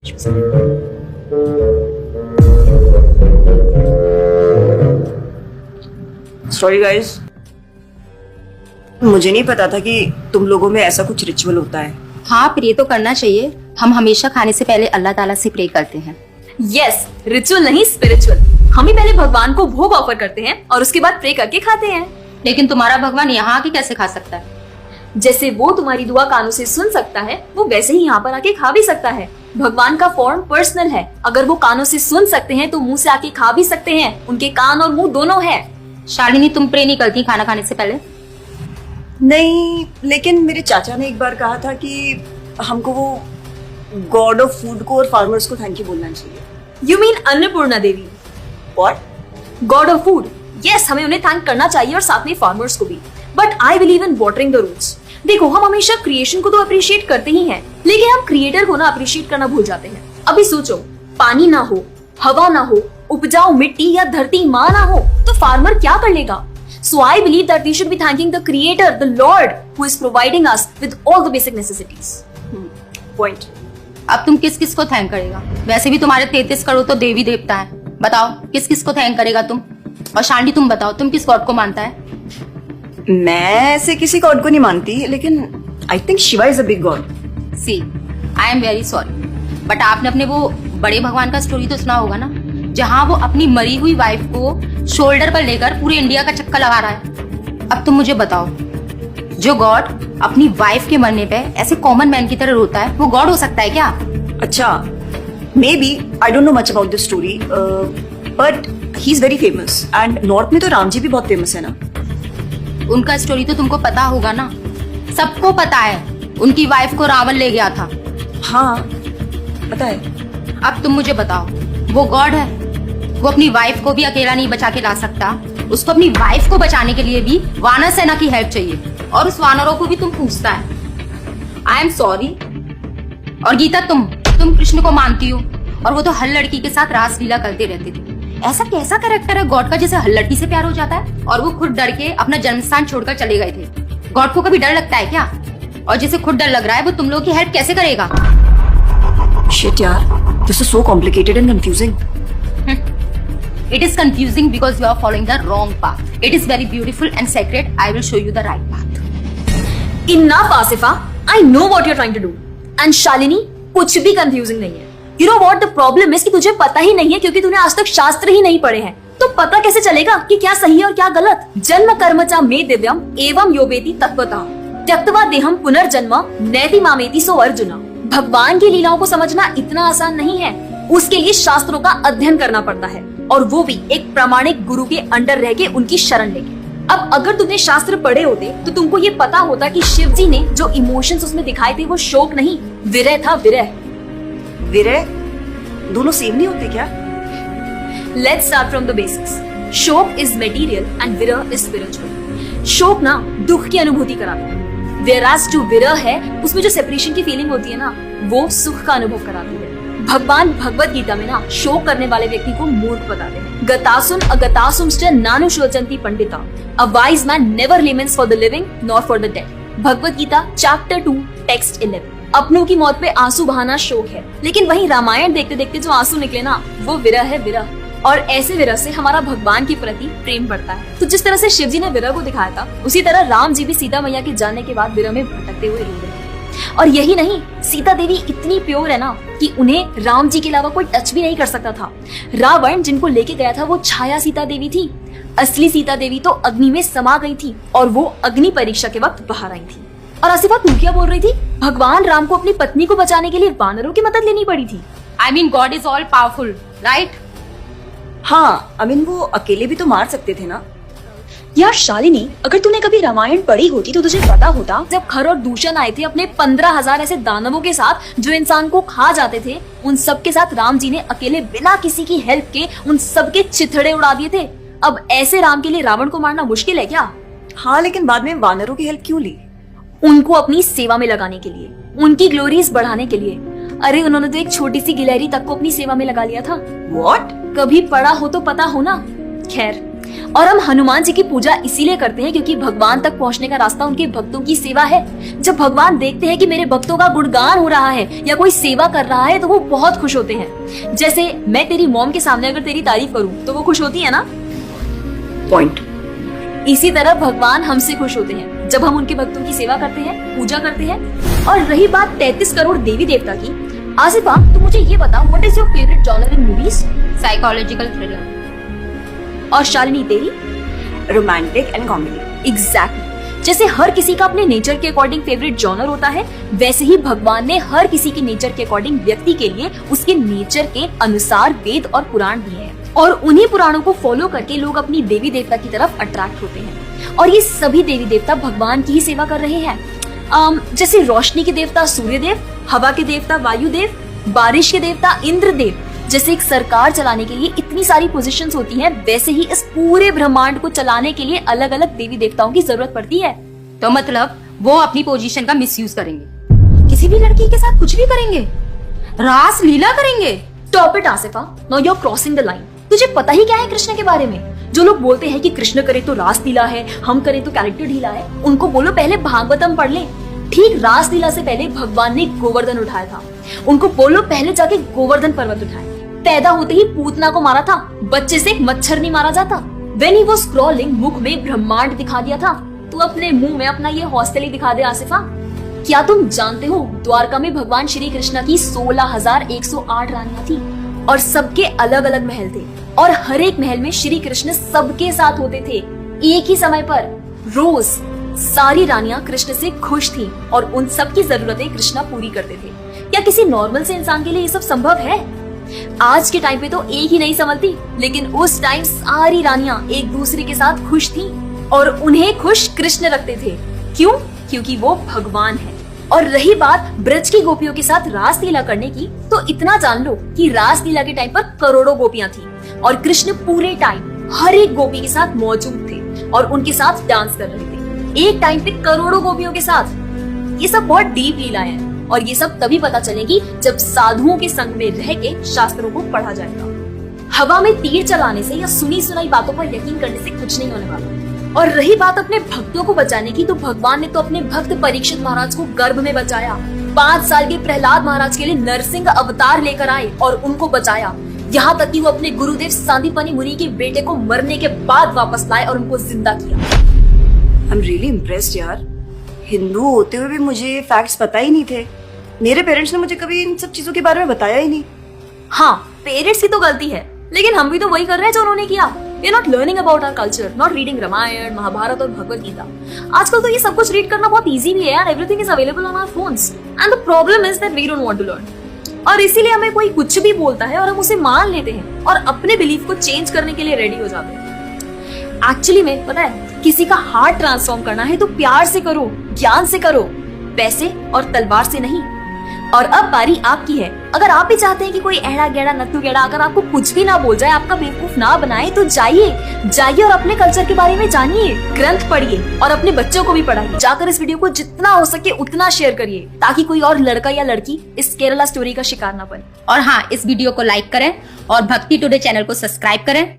Sorry guys, मुझे नहीं पता था कि तुम लोगों में ऐसा कुछ रिचुअल होता है। हाँ, प्रे तो करना चाहिए। हम हमेशा खाने से पहले अल्लाह ताला से प्रे करते हैं। यस, रिचुअल नहीं स्पिरिचुअल। हम ही पहले भगवान को भोग ऑफर करते हैं और उसके बाद प्रे करके खाते हैं। लेकिन तुम्हारा भगवान यहाँ आके कैसे खा सकता है? जैसे वो तुम्हारी दुआ कानों से सुन सकता है, वो वैसे ही यहाँ पर आके खा भी सकता है। भगवान का फॉर्म पर्सनल है। अगर वो कानों से सुन सकते हैं तो मुंह से आके खा भी सकते हैं। उनके कान और मुंह दोनों है। शालिनी, तुम प्रे नहीं करती खाना खाने से पहले? नहीं, लेकिन मेरे चाचा ने एक बार कहा था कि हमको वो गॉड ऑफ फूड को और फार्मर्स को थैंक यू बोलना चाहिए। यू मीन अन्नपूर्णा देवी? और गॉड ऑफ फूड। यस, हमें उन्हें थैंक करना चाहिए और साथ में फार्मर्स को भी। But I believe in watering the roots. देखो, हम हमेशा क्रिएशन को तो अप्रिशिएट करते ही हैं, लेकिन हम क्रिएटर को ना अप्रिशिएट करना भूल जाते हैं। अभी सोचो, पानी ना हो, हवा ना हो, उपजाऊ मिट्टी या धरती माँ ना हो, तो फार्मर क्या कर लेगा? So I believe that we should be thanking the Creator, the Lord, who is providing us with all the basic necessities. Point. अब तुम किस किस को थैंक करेगा? वैसे भी तुम्हारे 33 करोड़ तो देवी देवता है। बताओ, किस किस को थैंक करेगा तुम? और शांति, तुम बताओ, तुम किस गॉड को मानता है? मैं ऐसे किसी गॉड को नहीं मानती, लेकिन I think Shiva is a big god. See, I am very sorry, but आपने अपने वो बड़े भगवान का स्टोरी तो सुना होगा ना, जहाँ वो अपनी मरी हुई वाइफ को शोल्डर पर लेकर पूरे इंडिया का चक्कर लगा रहा है। अब तुम मुझे बताओ, जो गॉड अपनी वाइफ के मरने पे ऐसे कॉमन मैन की तरह रोता है, वो गॉड हो सकता है क्या? अच्छा, maybe I don't know much about this story, but he is very famous and north में तो राम जी भी बहुत फेमस है ना। उनका स्टोरी तो तुमको पता होगा ना, सबको पता है। उनकी वाइफ को रावण ले गया था। हाँ, पता है। अब तुम मुझे बताओ, वो गॉड है? वो अपनी वाइफ को भी अकेला नहीं बचा के ला सकता। उसको अपनी वाइफ को बचाने के लिए भी वानर सेना की हेल्प चाहिए, और उस वानरों को भी तुम पूछता है। I am sorry. और गीता, तुम कृष्ण को मानती हो, और वो तो हर लड़की के साथ रासलीला करते रहते थे। ऐसा कैसा कैरेक्टर है गॉड का जिसे हर लड़की से प्यार हो जाता है? और वो खुद डर के अपना जन्मस्थान छोड़कर चले गए थे। गॉड को कभी डर लगता है क्या? और जिसे खुद डर लग रहा है, वो तुम लोगों की हेल्प कैसे करेगा? शिट यार, this is so complicated and confusing. It is confusing because you are following the wrong path. It is very beautiful and sacred. I will show you the right path. Enough, Asifa. I know what you're trying to do. And Shalini, कुछ भी confusing नहीं है। You know what the problem is कि तुझे पता ही नहीं है, क्योंकि तूने आज तक शास्त्र ही नहीं पढ़े हैं। तो पता कैसे चलेगा कि क्या सही है और क्या गलत? जन्म कर्म च मे दिव्यम एवं योवेति तत्वतः त्यक्त्वा देहम पुनर्जन्म नैति मामेति सो अर्जुना। भगवान की लीलाओं को समझना इतना आसान नहीं है। उसके लिए शास्त्रों का अध्ययन करना पड़ता है, और वो भी एक प्रामाणिक गुरु के अंडर रह के उनकी शरण लेके। अब अगर तुमने शास्त्र पढ़े होते तो तुमको ये पता होता कि शिव जी ने जो इमोशंस उसमें दिखाए थे वो शोक नहीं, विरह था। विरह विरह दोनों सेम नहीं होते क्या? Let's start from the basics. शोक इज मटेरियल एंड विरह इज स्पिरिचुअल। शोक ना दुख की अनुभूति कराता है, whereas जो विरह है उसमें जो सेपरेशन की फीलिंग होती है ना, वो सुख का अनुभव कराती है। भगवान भगवत गीता में ना शोक करने वाले व्यक्ति को मूर्ख बताते हैं। गतासुम अगतासुमश्च नानुशोचन्ति Pandita. A wise man never laments for the living nor for the dead. Bhagavad Gita chapter 2 text 11। अपनों की मौत पे आंसू बहाना शोक है, लेकिन वही रामायण देखते देखते जो आंसू निकले ना, वो विरह है। विरह, और ऐसे विरह से हमारा भगवान के प्रति प्रेम बढ़ता है। तो जिस तरह से शिव जी ने विरह को दिखाया था, उसी तरह राम जी भी सीता मैया के जाने के बाद विरह में भटकते हुए रो रहे हैं। और यही नहीं, सीता देवी इतनी प्योर है ना कि उन्हें राम जी के अलावा कोई टच भी नहीं कर सकता था। रावण जिनको लेके गया था वो छाया सीता देवी थी। असली सीता देवी तो अग्नि में समा गई थी, और वो अग्नि परीक्षा के वक्त बाहर आई थी। और आसिफा, तू क्या बोल रही थी? भगवान राम को अपनी पत्नी को बचाने के लिए वानरों की मदद लेनी पड़ी थी। I mean, God is all powerful, right? हाँ, आई मीन वो अकेले भी तो मार सकते थे ना। यार शालिनी, अगर तूने कभी रामायण पढ़ी होती तो तुझे पता होता, जब खर और दूषण आए थे अपने 15,000 ऐसे दानवों के साथ जो इंसान को खा जाते थे, उन सब के साथ राम जी ने अकेले बिना किसी की हेल्प के उन सबके चिथड़े उड़ा दिए थे। अब ऐसे राम के लिए रावण को मारना मुश्किल है क्या? हाँ, लेकिन बाद में वानरों की हेल्प क्यों ली? उनको अपनी सेवा में लगाने के लिए, उनकी ग्लोरीज बढ़ाने के लिए। अरे उन्होंने तो एक छोटी सी गिलहरी तक को अपनी सेवा में लगा लिया था। What? कभी पढ़ा हो तो पता हो ना। खैर, और हम हनुमान जी की पूजा इसीलिए करते हैं क्योंकि भगवान तक पहुंचने का रास्ता उनके भक्तों की सेवा है। जब भगवान देखते हैं कि मेरे भक्तों का गुणगान हो रहा है या कोई सेवा कर रहा है तो वो बहुत खुश होते हैं। जैसे मैं तेरी मॉम के सामने अगर तेरी तारीफ करूं तो वो खुश होती है ना। पॉइंट। इसी तरह भगवान हमसे खुश होते हैं जब हम उनके भक्तों की सेवा करते हैं, पूजा करते हैं। और रही बात 33 करोड़ देवी देवता की, आसिफा तू मुझे ये बता, what is your favourite genre in movies? Psychological thriller. और शालिनी तेरी? Romantic and comedy. एग्जैक्टली। जैसे हर किसी का अपने नेचर के अकॉर्डिंग फेवरेट जॉनर होता है, वैसे ही भगवान ने हर किसी के नेचर के अकॉर्डिंग व्यक्ति के लिए उसके नेचर के अनुसार वेद और पुराण दिए हैं। और उन्हीं पुराणों को फॉलो करके लोग अपनी देवी देवता की तरफ अट्रैक्ट होते हैं। और ये सभी देवी देवता भगवान की ही सेवा कर रहे हैं। जैसे रोशनी के देवता सूर्यदेव, हवा के देवता वायुदेव, बारिश के देवता इंद्रदेव। जैसे एक सरकार चलाने के लिए इतनी सारी पोजीशंस होती हैं, वैसे ही इस पूरे ब्रह्मांड को चलाने के लिए अलग अलग देवी देवताओं की जरूरत पड़ती है। तो मतलब वो अपनी पोजीशन का मिसयूज करेंगे, किसी भी लड़की के साथ कुछ भी करेंगे, रास लीला करेंगे। Stop it Asifa, now you are crossing the line. तुझे पता ही क्या है कृष्ण के बारे में? जो लोग बोलते हैं कि कृष्ण करे तो रास लीला है, हम करे तो कैरेक्टर ढीला है, उनको बोलो पहले भागवतम पढ़ ले। ठीक रास लीला से पहले भगवान ने गोवर्धन उठाया था। उनको बोलो पहले जाके गोवर्धन पर्वत उठाए। पैदा होते ही पूतना को मारा था, बच्चे से एक मच्छर नहीं मारा जाता। When he was crawling, मुख में ब्रह्मांड दिखा दिया था। तू अपने मुंह में अपना ये हॉस्टल ही दिखा दे आसिफा। क्या तुम जानते हो द्वारका में भगवान श्री कृष्ण की 16,108 रानियां थी और सबके अलग अलग महल थे और हर एक महल में श्री कृष्ण सबके साथ होते थे एक ही समय पर। रोज सारी रानियां कृष्ण से खुश थी और उन सब की जरूरतें कृष्णा पूरी करते थे। क्या किसी नॉर्मल से इंसान के लिए ये सब संभव है? आज के टाइम पे तो एक ही नहीं संभलती, लेकिन उस टाइम सारी रानियां एक दूसरे के साथ खुश थीं और उन्हें खुश कृष्ण रखते थे। क्यों? क्योंकि वो भगवान है। और रही बात ब्रज की गोपियों के साथ रास लीला करने की, तो इतना जान लो कि रास लीला के टाइम पर करोड़ों गोपियां थी और कृष्ण पूरे टाइम हर एक गोपी के साथ मौजूद थे और उनके साथ डांस कर रहे थे एक टाइम पे करोड़ों गोपियों के साथ। ये सब बहुत डीप लीला है और ये सब तभी पता चलेगी जब साधुओं के संग में रह के शास्त्रों को पढ़ा जाएगा। हवा में तीर चलाने से या सुनी सुनाई बातों पर यकीन करने से कुछ नहीं होने वाला। और रही बात अपने भक्तों को बचाने की, तो भगवान ने तो अपने भक्त परीक्षित महाराज को गर्भ में बचाया। 5 साल के प्रहलाद महाराज के लिए नरसिंह अवतार लेकर आए और उनको बचाया। यहाँ तक कि वो अपने गुरुदेव सांदीपनी मुनि के बेटे को मरने के बाद वापस लाए और उनको जिंदा किया। आई एम रियली इम्प्रेस्ड यार। हिंदू होते हुए भी मुझे फैक्ट्स पता ही नहीं थे। मेरे पेरेंट्स ने मुझे कभी इन सब चीजों के बारे में बताया ही नहीं। हाँ, पेरेंट्स की तो गलती है, लेकिन हम भी तो वही कर रहे हैं जो उन्होंने किया। We are not learning about our culture, not reading Ramayan, Mahabharat और भगवत गीता। आजकल तो ये सब कुछ रीड करना बहुत इजी भी है यार। Everything is available on our phones, and the problem is that we don't want to learn। और इसीलिए हमें कोई कुछ भी बोलता है और हम उसे मान लेते हैं और अपने बिलीफ को चेंज करने के लिए रेडी हो जाते हैं। एक्चुअली में पता है, किसी का हार्ट ट्रांसफॉर्म करना है तो प्यार से करो, ज्ञान से करो, पैसे और तलवार से नहीं। और अब बारी आपकी है। अगर आप भी चाहते हैं कि कोई एड़ा गेड़ा नत्थु गेड़ा अगर आपको कुछ भी ना बोल जाए, आपका बेवकूफ ना बनाए, तो जाइए और अपने कल्चर के बारे में जानिए, ग्रंथ पढ़िए और अपने बच्चों को भी पढ़ाइए। जाकर इस वीडियो को जितना हो सके उतना शेयर करिए ताकि कोई और लड़का या लड़की इस केरला स्टोरी का शिकार ना बने। और हाँ, इस वीडियो को लाइक करें और भक्ति टुडे चैनल को सब्सक्राइब करें।